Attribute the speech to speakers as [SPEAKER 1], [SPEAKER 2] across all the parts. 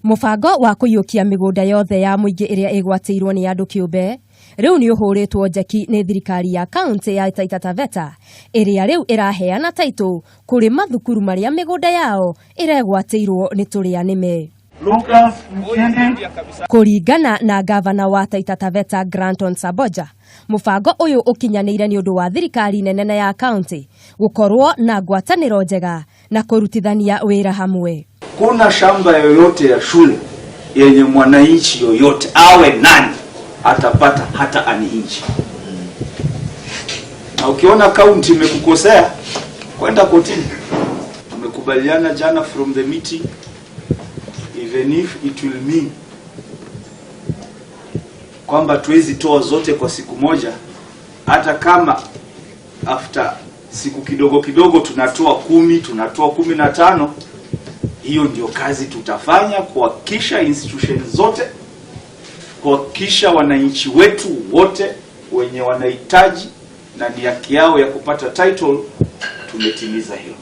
[SPEAKER 1] Mubango wa kuyukia migunda yothe ya muingi iria igwatirwo ni andu kiumbe riu ni uhuritwo njeki ni thirikari ya kaunti ya Taita Taveta iria riu iraheana taito kuri mathukuru maria migunda yao iregwatirwo ni turianime. Kuringana na Ngavana wa Taita Taveta Granton Samboja, mubango uyu ukinyanire ni undu wa thirikari nene ya kaunti gukorwo na ngwataniro njega na kurutithania wira hamwe.
[SPEAKER 2] Kuna shamba yoyote ya shule yenye mwananchi yoyote awe nani atapata hata ani inchi. Na ukiona kaunti imekukosea kwenda kotini. Tumekubaliana jana from the meeting, even if it will mean kwamba tuwezi toa zote kwa siku moja, hata kama after siku kidogo kidogo tunatoa 10, tunatoa 15, hiyo ndio kazi tutafanya kuhakikisha institutions zote, kuhakikisha wananchi wetu wote wenye wanahitaji na ni haki yao ya kupata title tumetimiza hiyo.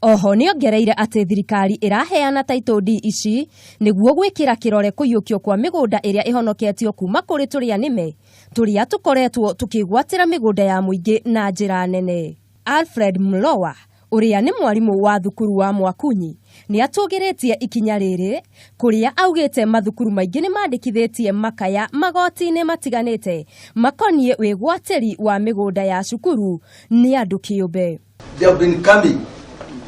[SPEAKER 1] Oho niongereire ati thirikari iraheana title deed ici niguo gwikira kirore kuyukio kwa migunda iria ihonoketio kuma kuri turianime turia tukoretwo tukigwatira migunda ya muingi na njira nene. Alfred Mlowa uria ni mwarimu wa thukuru wa Mwakunyi ni atugeretie ikinya riri kuria augite mathukuru maingi ni mandikithitie makaya magoti-ini matiganite makonie wigwatiri wa migunda ya cukuru ni andu kiumbe.
[SPEAKER 3] They have been coming,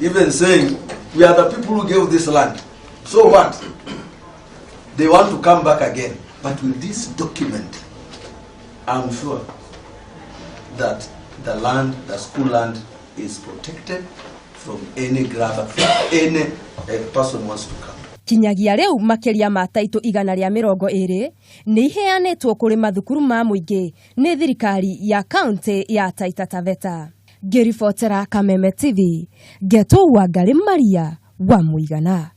[SPEAKER 3] even saying, we are the people who gave this land. So what? They want to come back again. But with this document, I'm sure that the land, the school land, is protected from any grabber, from any person wants to come.
[SPEAKER 1] Kinyagia riu makiria ma taito 120 ni iheanitwo kuri mathukuru ma muingi ni thirikari ya kaunti ya Taita Taveta. Ngiribotera Kameme TV, Geto Wangari Maria wa Muigana.